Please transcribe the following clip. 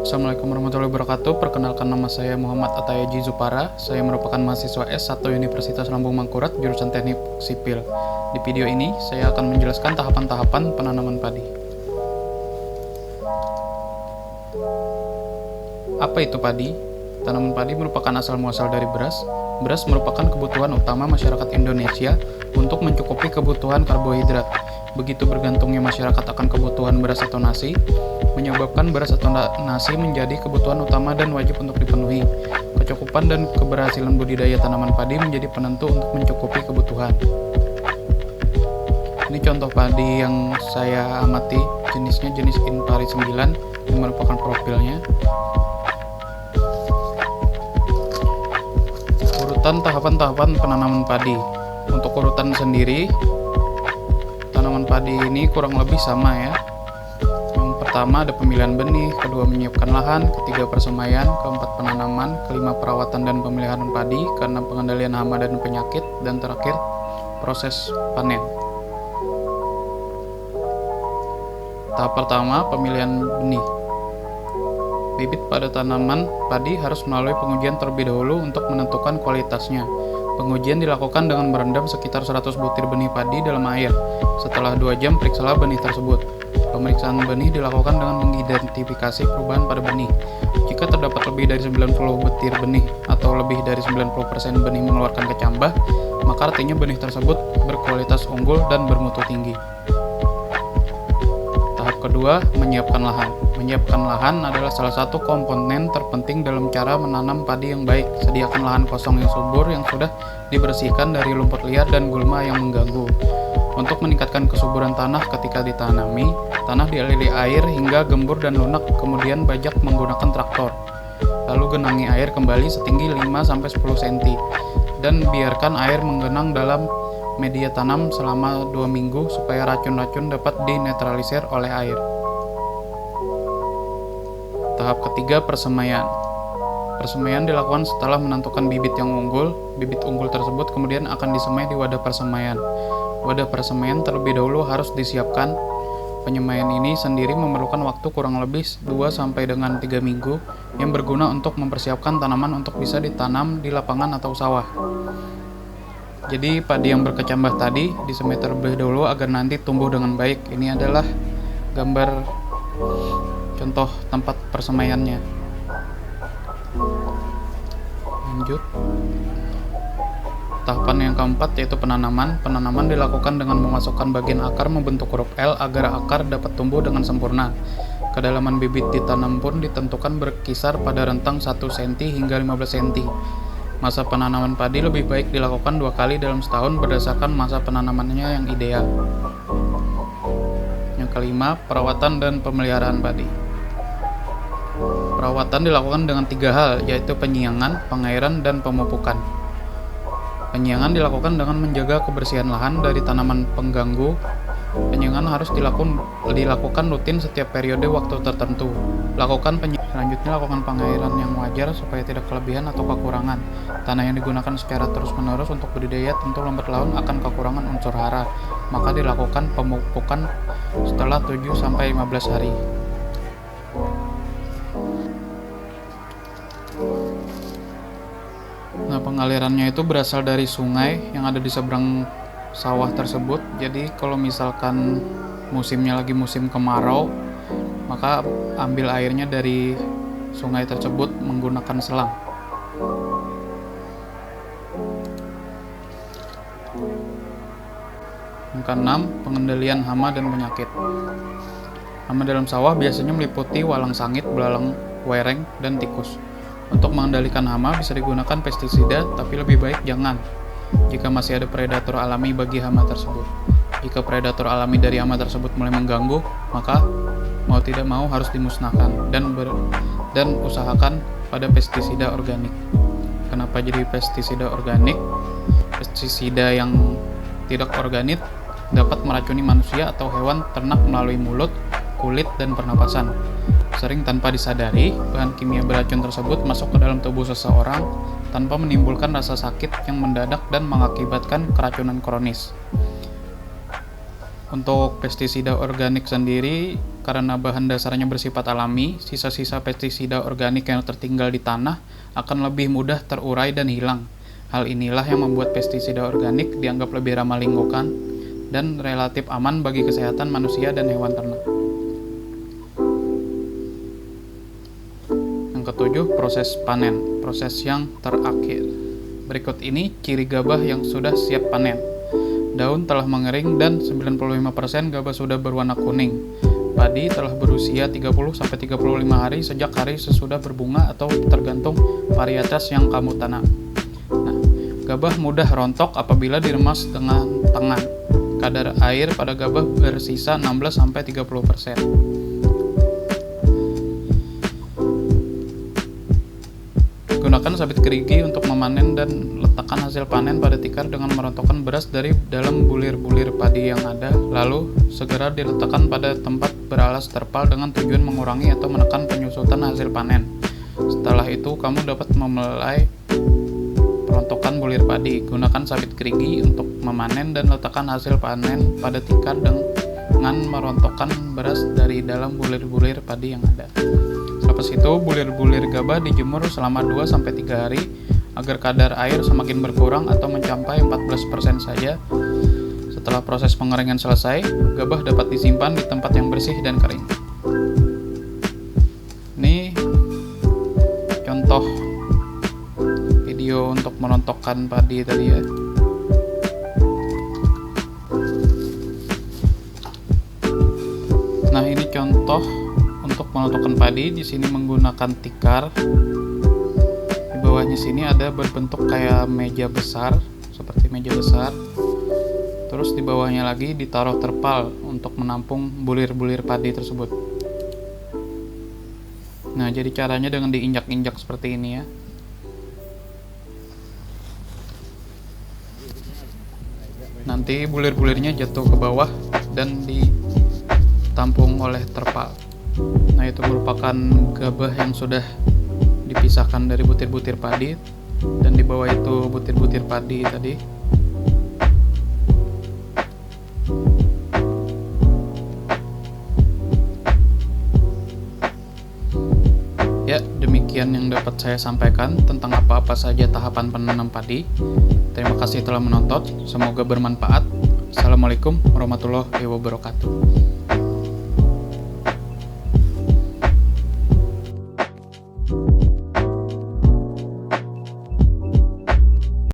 Assalamualaikum warahmatullahi wabarakatuh. Perkenalkan, nama saya Muhammad Atayaji Zupara. Saya merupakan mahasiswa S1 Universitas Lambung Mangkurat, jurusan Teknik Sipil. Di video ini, saya akan menjelaskan tahapan-tahapan penanaman padi. Apa itu padi? Tanaman padi merupakan asal-muasal dari beras. Beras merupakan kebutuhan utama masyarakat Indonesia untuk mencukupi kebutuhan karbohidrat. Begitu bergantungnya masyarakat akan kebutuhan beras atau nasi, menyebabkan beras atau nasi menjadi kebutuhan utama dan wajib untuk dipenuhi. Kecukupan dan keberhasilan budidaya tanaman padi menjadi penentu untuk mencukupi kebutuhan. Ini contoh padi yang saya amati, jenisnya jenis Impari 9 yang merupakan profilnya. Urutan tahapan-tahapan penanaman padi. Untuk urutan sendiri, tanaman padi ini kurang lebih sama ya. Yang pertama ada pemilihan benih, kedua menyiapkan lahan, ketiga persemaian, keempat penanaman, kelima perawatan dan pemeliharaan padi, keenam pengendalian hama dan penyakit, dan terakhir proses panen. Tahap pertama, pemilihan benih. Bibit pada tanaman padi harus melalui pengujian terlebih dahulu untuk menentukan kualitasnya. Pengujian dilakukan dengan merendam sekitar 100 butir benih padi dalam air. Setelah 2 jam, periksalah benih tersebut. Pemeriksaan benih dilakukan dengan mengidentifikasi perubahan pada benih. Jika terdapat lebih dari 90 butir benih atau lebih dari 90% benih mengeluarkan kecambah, maka artinya benih tersebut berkualitas unggul dan bermutu tinggi. Tahap kedua, menyiapkan lahan. Menyiapkan lahan adalah salah satu komponen terpenting dalam cara menanam padi yang baik. Sediakan lahan kosong yang subur yang sudah dibersihkan dari lumpur liar dan gulma yang mengganggu. Untuk meningkatkan kesuburan tanah ketika ditanami, tanah dialiri air hingga gembur dan lunak, kemudian bajak menggunakan traktor. Lalu genangi air kembali setinggi 5-10 cm dan biarkan air menggenang dalam media tanam selama 2 minggu supaya racun-racun dapat dinetralisir oleh air. Tahap ketiga, persemaian. Persemaian dilakukan setelah menentukan bibit yang unggul. Bibit unggul tersebut kemudian akan disemai di wadah persemaian. Wadah persemaian terlebih dahulu harus disiapkan. Penyemaian ini sendiri memerlukan waktu kurang lebih 2-3 minggu yang berguna untuk mempersiapkan tanaman untuk bisa ditanam di lapangan atau sawah. Jadi padi yang berkecambah tadi disemai terlebih dahulu agar nanti tumbuh dengan baik. Ini adalah gambar contoh tempat persemaiannya. Lanjut. Tahapan yang keempat yaitu penanaman. Penanaman dilakukan dengan memasukkan bagian akar membentuk huruf L agar akar dapat tumbuh dengan sempurna. Kedalaman bibit ditanam pun ditentukan berkisar pada rentang 1 cm hingga 15 cm. Masa penanaman padi lebih baik dilakukan 2 kali dalam setahun berdasarkan masa penanamannya yang ideal. Yang kelima, perawatan dan pemeliharaan padi. Perawatan dilakukan dengan 3 hal, yaitu penyiangan, pengairan, dan pemupukan. Penyiangan dilakukan dengan menjaga kebersihan lahan dari tanaman pengganggu. Penyiangan harus dilakukan rutin setiap periode waktu tertentu. Selanjutnya lakukan pengairan yang wajar supaya tidak kelebihan atau kekurangan. Tanah yang digunakan secara terus-menerus untuk budidaya tentu lambat laun akan kekurangan unsur hara. Maka dilakukan pemupukan setelah 7-15 hari. Nah, pengalirannya itu berasal dari sungai yang ada di seberang sawah tersebut. Jadi kalau misalkan musimnya lagi musim kemarau, maka ambil airnya dari sungai tersebut menggunakan selang. Yang keenam, pengendalian hama dan penyakit. Hama dalam sawah biasanya meliputi walang sangit, belalang wereng, dan tikus. Untuk mengendalikan hama bisa digunakan pestisida, tapi lebih baik jangan jika masih ada predator alami bagi hama tersebut. Jika predator alami dari hama tersebut mulai mengganggu, maka mau tidak mau harus dimusnahkan dan usahakan pada pestisida organik. Kenapa jadi pestisida organik? Pestisida yang tidak organik dapat meracuni manusia atau hewan ternak melalui mulut, kulit, dan pernapasan. Sering tanpa disadari, bahan kimia beracun tersebut masuk ke dalam tubuh seseorang tanpa menimbulkan rasa sakit yang mendadak dan mengakibatkan keracunan kronis. Untuk pestisida organik sendiri, karena bahan dasarnya bersifat alami, sisa-sisa pestisida organik yang tertinggal di tanah akan lebih mudah terurai dan hilang. Hal inilah yang membuat pestisida organik dianggap lebih ramah lingkungan dan relatif aman bagi kesehatan manusia dan hewan ternak. Yang ketujuh, proses panen, proses yang terakhir. Berikut ini ciri gabah yang sudah siap panen. Daun telah mengering dan 95% gabah sudah berwarna kuning. Padi telah berusia 30-35 hari sejak hari sesudah berbunga atau tergantung varietas yang kamu tanam. Nah, gabah mudah rontok apabila diremas dengan tangan. Kadar air pada gabah bersisa 16-30%. Gunakan sabit gerigi untuk memanen dan letakkan hasil panen pada tikar dengan merontokkan beras dari dalam bulir-bulir padi yang ada, lalu segera diletakkan pada tempat beralas terpal dengan tujuan mengurangi atau menekan penyusutan hasil panen. Setelah itu, kamu dapat memulai perontokan bulir padi. Gunakan sabit gerigi untuk memanen dan letakkan hasil panen pada tikar dengan merontokkan beras dari dalam bulir-bulir padi yang ada. Selepas itu, bulir-bulir gabah dijemur selama 2-3 hari agar kadar air semakin berkurang atau mencapai 14% saja. Setelah proses pengeringan selesai, gabah dapat disimpan di tempat yang bersih dan kering. Ini contoh video untuk merontokkan padi tadi ya. Nah, ini contoh untuk merontokkan padi. Di sini menggunakan tikar. Di bawahnya sini ada berbentuk kayak meja besar, seperti meja besar. Terus di bawahnya lagi ditaruh terpal untuk menampung bulir-bulir padi tersebut. Nah, jadi caranya dengan diinjak-injak seperti ini ya. Nanti bulir-bulirnya jatuh ke bawah dan ditampung oleh terpal. Nah, itu merupakan gabah yang sudah dipisahkan dari butir-butir padi, dan di bawah itu butir-butir padi tadi. Ya, demikian yang dapat saya sampaikan tentang apa-apa saja tahapan penanam padi. Terima kasih telah menonton, semoga bermanfaat. Assalamualaikum warahmatullahi wabarakatuh.